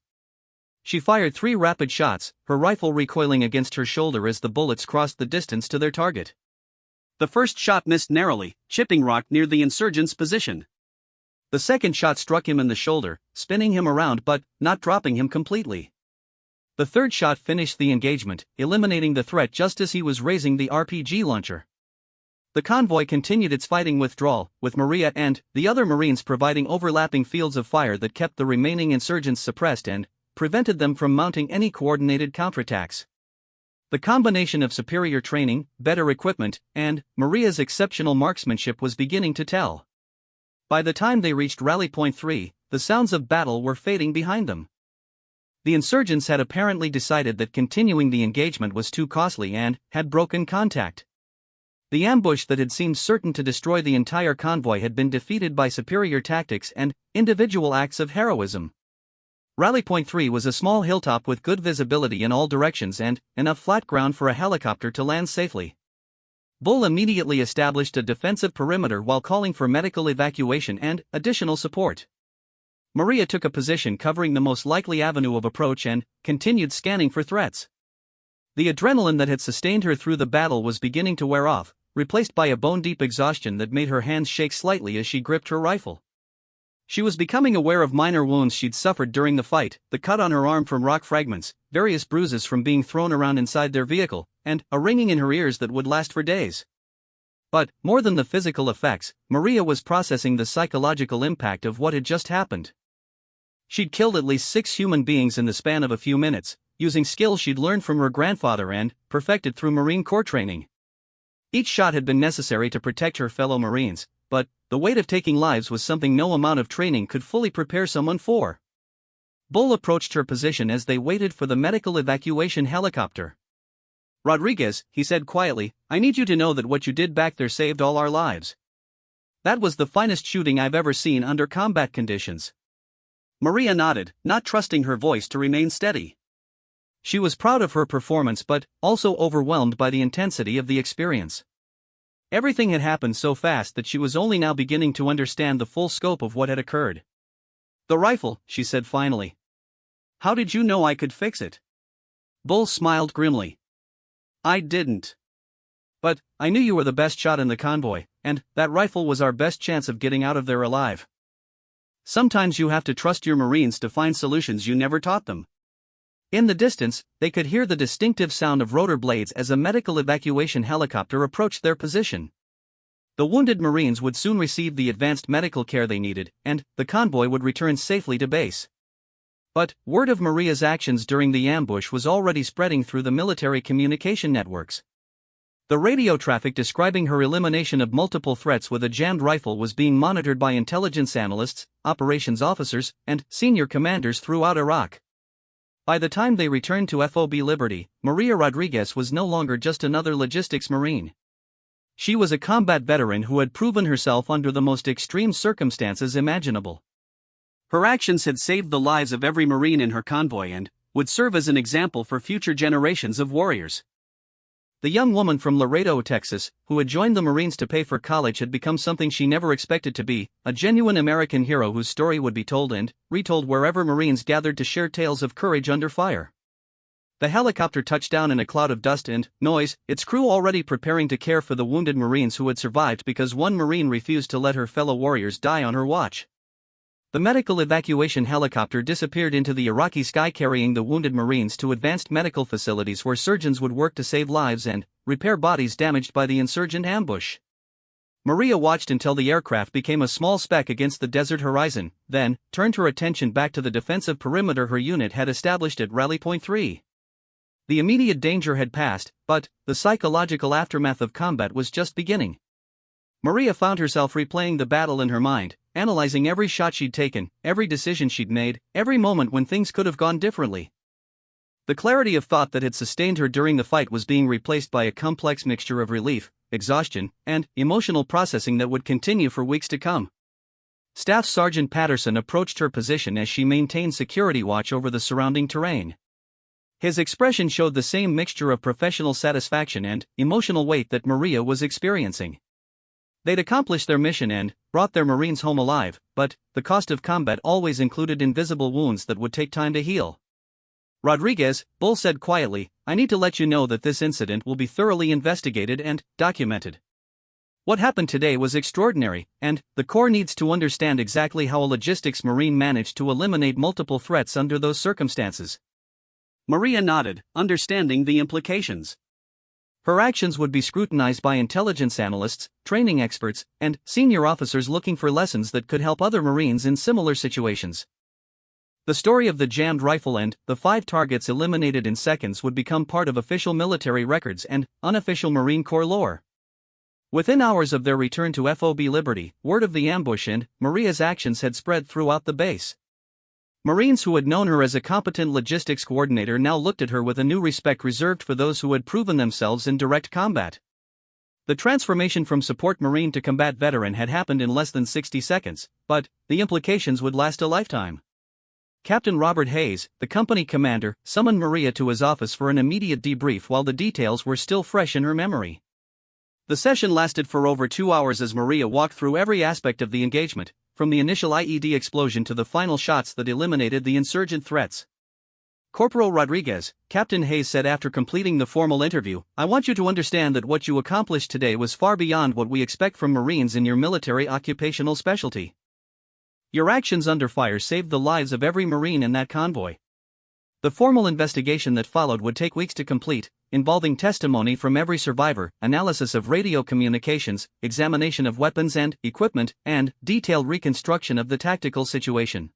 She fired 3 rapid shots, her rifle recoiling against her shoulder as the bullets crossed the distance to their target. The first shot missed narrowly, chipping rock near the insurgent's position. The second shot struck him in the shoulder, spinning him around but not dropping him completely. The third shot finished the engagement, eliminating the threat just as he was raising the RPG launcher. The convoy continued its fighting withdrawal, with Maria and the other Marines providing overlapping fields of fire that kept the remaining insurgents suppressed and prevented them from mounting any coordinated counterattacks. The combination of superior training, better equipment, and Maria's exceptional marksmanship was beginning to tell. By the time they reached Rally Point 3, the sounds of battle were fading behind them. The insurgents had apparently decided that continuing the engagement was too costly and had broken contact. The ambush that had seemed certain to destroy the entire convoy had been defeated by superior tactics and individual acts of heroism. Rally Point 3 was a small hilltop with good visibility in all directions and enough flat ground for a helicopter to land safely. Bull immediately established a defensive perimeter while calling for medical evacuation and additional support. Maria took a position covering the most likely avenue of approach and continued scanning for threats. The adrenaline that had sustained her through the battle was beginning to wear off, replaced by a bone-deep exhaustion that made her hands shake slightly as she gripped her rifle. She was becoming aware of minor wounds she'd suffered during the fight, the cut on her arm from rock fragments, various bruises from being thrown around inside their vehicle, and a ringing in her ears that would last for days. But, more than the physical effects, Maria was processing the psychological impact of what had just happened. She'd killed at least 6 human beings in the span of a few minutes, using skills she'd learned from her grandfather and perfected through Marine Corps training. Each shot had been necessary to protect her fellow Marines, but the weight of taking lives was something no amount of training could fully prepare someone for. Bull approached her position as they waited for the medical evacuation helicopter. "Rodriguez," he said quietly, "I need you to know that what you did back there saved all our lives. That was the finest shooting I've ever seen under combat conditions." Maria nodded, not trusting her voice to remain steady. She was proud of her performance but also overwhelmed by the intensity of the experience. Everything had happened so fast that she was only now beginning to understand the full scope of what had occurred. "The rifle," she said finally. "How did you know I could fix it?" Bull smiled grimly. "I didn't. But I knew you were the best shot in the convoy, and that rifle was our best chance of getting out of there alive. Sometimes you have to trust your Marines to find solutions you never taught them." In the distance, they could hear the distinctive sound of rotor blades as a medical evacuation helicopter approached their position. The wounded Marines would soon receive the advanced medical care they needed, and the convoy would return safely to base. But word of Maria's actions during the ambush was already spreading through the military communication networks. The radio traffic describing her elimination of multiple threats with a jammed rifle was being monitored by intelligence analysts, operations officers, and senior commanders throughout Iraq. By the time they returned to FOB Liberty, Maria Rodriguez was no longer just another logistics Marine. She was a combat veteran who had proven herself under the most extreme circumstances imaginable. Her actions had saved the lives of every Marine in her convoy and would serve as an example for future generations of warriors. The young woman from Laredo, Texas, who had joined the Marines to pay for college had become something she never expected to be, a genuine American hero whose story would be told and retold wherever Marines gathered to share tales of courage under fire. The helicopter touched down in a cloud of dust and noise, its crew already preparing to care for the wounded Marines who had survived because one Marine refused to let her fellow warriors die on her watch. The medical evacuation helicopter disappeared into the Iraqi sky, carrying the wounded Marines to advanced medical facilities where surgeons would work to save lives and repair bodies damaged by the insurgent ambush. Maria watched until the aircraft became a small speck against the desert horizon, then turned her attention back to the defensive perimeter her unit had established at Rally Point 3. The immediate danger had passed, but the psychological aftermath of combat was just beginning. Maria found herself replaying the battle in her mind, analyzing every shot she'd taken, every decision she'd made, every moment when things could have gone differently. The clarity of thought that had sustained her during the fight was being replaced by a complex mixture of relief, exhaustion, and emotional processing that would continue for weeks to come. Staff Sergeant Patterson approached her position as she maintained security watch over the surrounding terrain. His expression showed the same mixture of professional satisfaction and emotional weight that Maria was experiencing. They'd accomplished their mission and brought their Marines home alive, but the cost of combat always included invisible wounds that would take time to heal. Rodriguez, Bull said quietly, I need to let you know that this incident will be thoroughly investigated and documented. What happened today was extraordinary, and the Corps needs to understand exactly how a logistics Marine managed to eliminate multiple threats under those circumstances. Maria nodded, understanding the implications. Her actions would be scrutinized by intelligence analysts, training experts, and senior officers looking for lessons that could help other Marines in similar situations. The story of the jammed rifle and the 5 targets eliminated in seconds would become part of official military records and unofficial Marine Corps lore. Within hours of their return to FOB Liberty, word of the ambush and Maria's actions had spread throughout the base. Marines who had known her as a competent logistics coordinator now looked at her with a new respect reserved for those who had proven themselves in direct combat. The transformation from support Marine to combat veteran had happened in less than 60 seconds, but the implications would last a lifetime. Captain Robert Hayes, the company commander, summoned Maria to his office for an immediate debrief while the details were still fresh in her memory. The session lasted for over 2 hours as Maria walked through every aspect of the engagement, from the initial IED explosion to the final shots that eliminated the insurgent threats. Corporal Rodriguez, Captain Hayes said after completing the formal interview, I want you to understand that what you accomplished today was far beyond what we expect from Marines in your military occupational specialty. Your actions under fire saved the lives of every Marine in that convoy. The formal investigation that followed would take weeks to complete, involving testimony from every survivor, analysis of radio communications, examination of weapons and equipment, and detailed reconstruction of the tactical situation.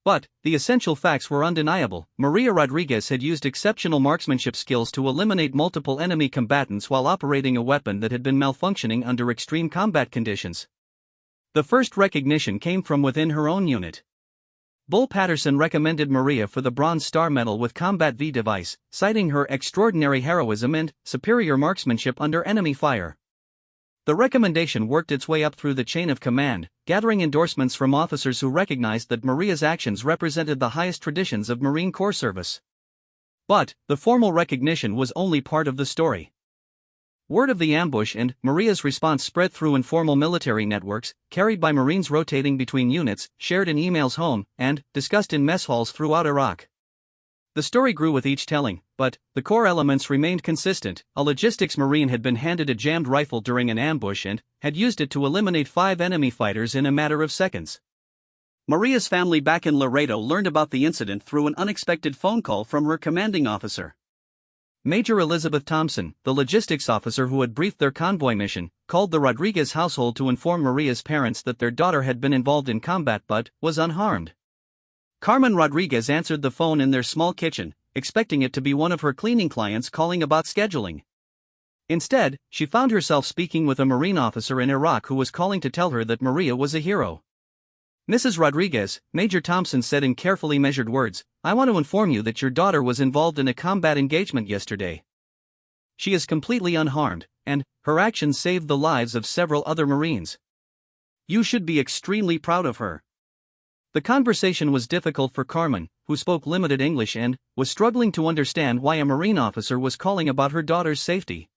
But the essential facts were undeniable. Maria Rodriguez had used exceptional marksmanship skills to eliminate multiple enemy combatants while operating a weapon that had been malfunctioning under extreme combat conditions. The first recognition came from within her own unit. Bull Patterson recommended Maria for the Bronze Star Medal with Combat V device, citing her extraordinary heroism and superior marksmanship under enemy fire. The recommendation worked its way up through the chain of command, gathering endorsements from officers who recognized that Maria's actions represented the highest traditions of Marine Corps service. But the formal recognition was only part of the story. Word of the ambush and Maria's response spread through informal military networks, carried by Marines rotating between units, shared in emails home, and discussed in mess halls throughout Iraq. The story grew with each telling, but the core elements remained consistent. A logistics Marine had been handed a jammed rifle during an ambush and had used it to eliminate 5 enemy fighters in a matter of seconds. Maria's family back in Laredo learned about the incident through an unexpected phone call from her commanding officer. Major Elizabeth Thompson, the logistics officer who had briefed their convoy mission, called the Rodriguez household to inform Maria's parents that their daughter had been involved in combat but was unharmed. Carmen Rodriguez answered the phone in their small kitchen, expecting it to be one of her cleaning clients calling about scheduling. Instead, she found herself speaking with a Marine officer in Iraq who was calling to tell her that Maria was a hero. Mrs. Rodriguez, Major Thompson said in carefully measured words, I want to inform you that your daughter was involved in a combat engagement yesterday. She is completely unharmed, and her actions saved the lives of several other Marines. You should be extremely proud of her. The conversation was difficult for Carmen, who spoke limited English and was struggling to understand why a Marine officer was calling about her daughter's safety.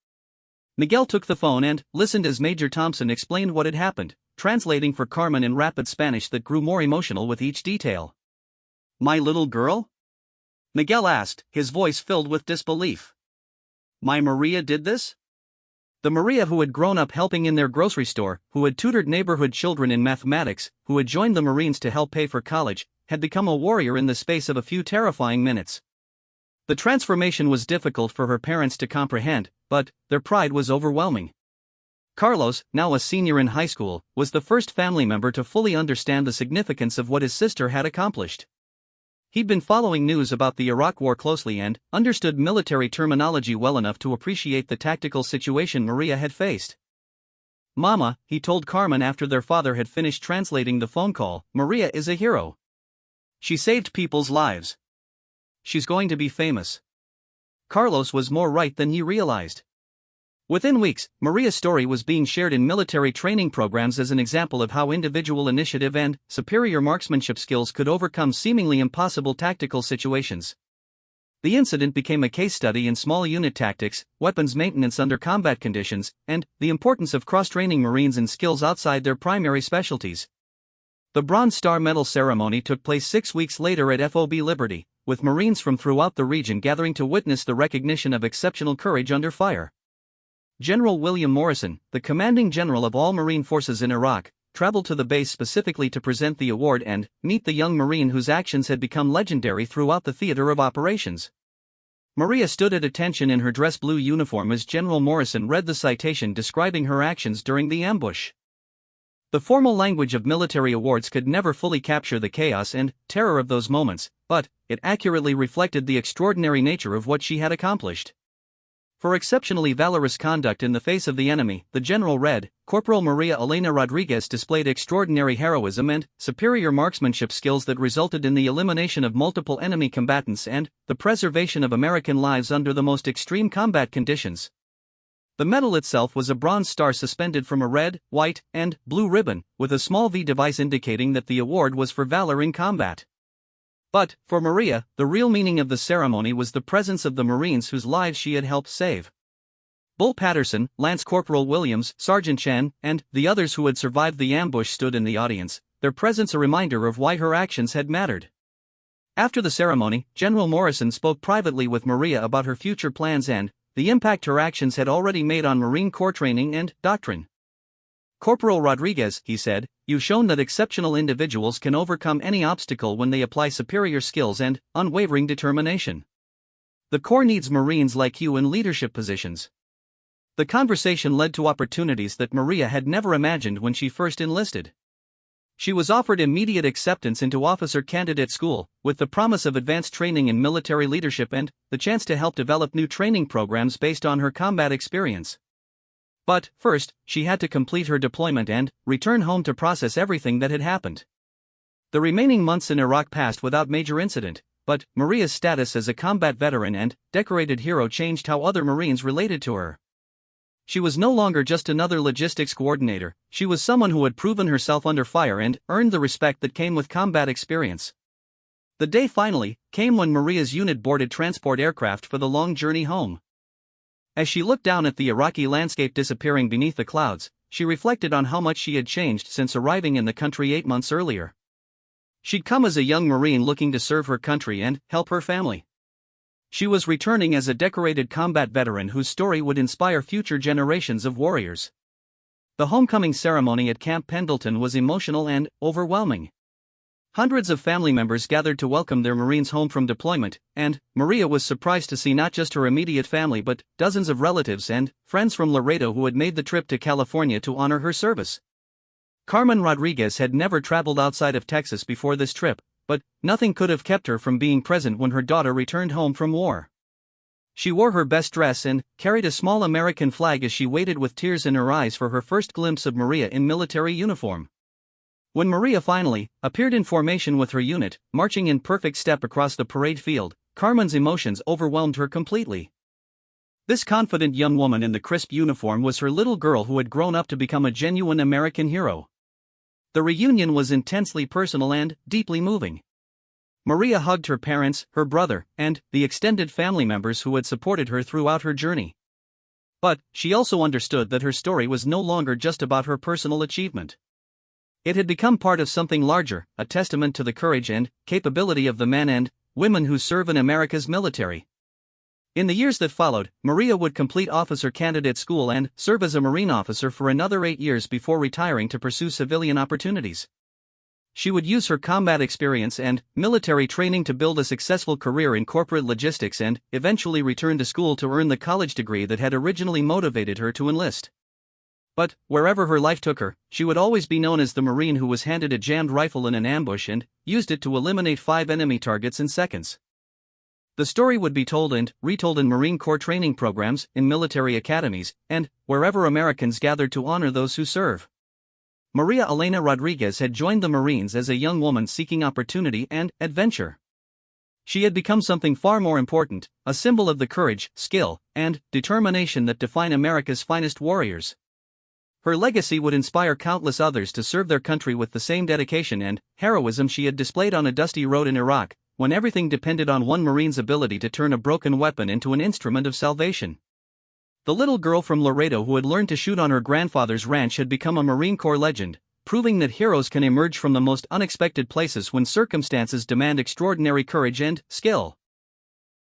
Miguel took the phone and listened as Major Thompson explained what had happened, translating for Carmen in rapid Spanish that grew more emotional with each detail. My little girl? Miguel asked, his voice filled with disbelief. My Maria did this? The Maria who had grown up helping in their grocery store, who had tutored neighborhood children in mathematics, who had joined the Marines to help pay for college, had become a warrior in the space of a few terrifying minutes. The transformation was difficult for her parents to comprehend, but their pride was overwhelming. Carlos, now a senior in high school, was the first family member to fully understand the significance of what his sister had accomplished. He'd been following news about the Iraq War closely and understood military terminology well enough to appreciate the tactical situation Maria had faced. Mama, he told Carmen after their father had finished translating the phone call, Maria is a hero. She saved people's lives. She's going to be famous. Carlos was more right than he realized. Within weeks, Maria's story was being shared in military training programs as an example of how individual initiative and superior marksmanship skills could overcome seemingly impossible tactical situations. The incident became a case study in small unit tactics, weapons maintenance under combat conditions, and the importance of cross-training Marines in skills outside their primary specialties. The Bronze Star Medal ceremony took place 6 weeks later at FOB Liberty, with Marines from throughout the region gathering to witness the recognition of exceptional courage under fire. General William Morrison, the commanding general of all Marine forces in Iraq, traveled to the base specifically to present the award and meet the young Marine whose actions had become legendary throughout the theater of operations. Maria stood at attention in her dress blue uniform as General Morrison read the citation describing her actions during the ambush. The formal language of military awards could never fully capture the chaos and terror of those moments, but it accurately reflected the extraordinary nature of what she had accomplished. For exceptionally valorous conduct in the face of the enemy, the general read, Corporal Maria Elena Rodriguez displayed extraordinary heroism and superior marksmanship skills that resulted in the elimination of multiple enemy combatants and the preservation of American lives under the most extreme combat conditions. The medal itself was a bronze star suspended from a red, white, and blue ribbon, with a small V device indicating that the award was for valor in combat. But, for Maria, the real meaning of the ceremony was the presence of the Marines whose lives she had helped save. Bull Patterson, Lance Corporal Williams, Sergeant Chen, and the others who had survived the ambush stood in the audience, their presence a reminder of why her actions had mattered. After the ceremony, General Morrison spoke privately with Maria about her future plans and the impact her actions had already made on Marine Corps training and doctrine. Corporal Rodriguez, he said, you've shown that exceptional individuals can overcome any obstacle when they apply superior skills and unwavering determination. The Corps needs Marines like you in leadership positions. The conversation led to opportunities that Maria had never imagined when she first enlisted. She was offered immediate acceptance into officer candidate school, with the promise of advanced training in military leadership and the chance to help develop new training programs based on her combat experience. But, first, she had to complete her deployment and return home to process everything that had happened. The remaining months in Iraq passed without major incident, but Maria's status as a combat veteran and decorated hero changed how other Marines related to her. She was no longer just another logistics coordinator, she was someone who had proven herself under fire and earned the respect that came with combat experience. The day finally came when Maria's unit boarded transport aircraft for the long journey home. As she looked down at the Iraqi landscape disappearing beneath the clouds, she reflected on how much she had changed since arriving in the country 8 months earlier. She'd come as a young Marine looking to serve her country and help her family. She was returning as a decorated combat veteran whose story would inspire future generations of warriors. The homecoming ceremony at Camp Pendleton was emotional and overwhelming. Hundreds of family members gathered to welcome their Marines home from deployment, and Maria was surprised to see not just her immediate family but dozens of relatives and friends from Laredo who had made the trip to California to honor her service. Carmen Rodriguez had never traveled outside of Texas before this trip, but nothing could have kept her from being present when her daughter returned home from war. She wore her best dress and carried a small American flag as she waited with tears in her eyes for her first glimpse of Maria in military uniform. When Maria finally appeared in formation with her unit, marching in perfect step across the parade field, Carmen's emotions overwhelmed her completely. This confident young woman in the crisp uniform was her little girl who had grown up to become a genuine American hero. The reunion was intensely personal and deeply moving. Maria hugged her parents, her brother, and the extended family members who had supported her throughout her journey. But she also understood that her story was no longer just about her personal achievement. It had become part of something larger, a testament to the courage and capability of the men and women who serve in America's military. In the years that followed, Maria would complete officer candidate school and serve as a Marine officer for another 8 years before retiring to pursue civilian opportunities. She would use her combat experience and military training to build a successful career in corporate logistics and eventually return to school to earn the college degree that had originally motivated her to enlist. But, wherever her life took her, she would always be known as the Marine who was handed a jammed rifle in an ambush and used it to eliminate 5 enemy targets in seconds. The story would be told and retold in Marine Corps training programs, in military academies, and wherever Americans gathered to honor those who serve. Maria Elena Rodriguez had joined the Marines as a young woman seeking opportunity and adventure. She had become something far more important, a symbol of the courage, skill, and determination that define America's finest warriors. Her legacy would inspire countless others to serve their country with the same dedication and heroism she had displayed on a dusty road in Iraq, when everything depended on one Marine's ability to turn a broken weapon into an instrument of salvation. The little girl from Laredo who had learned to shoot on her grandfather's ranch had become a Marine Corps legend, proving that heroes can emerge from the most unexpected places when circumstances demand extraordinary courage and skill.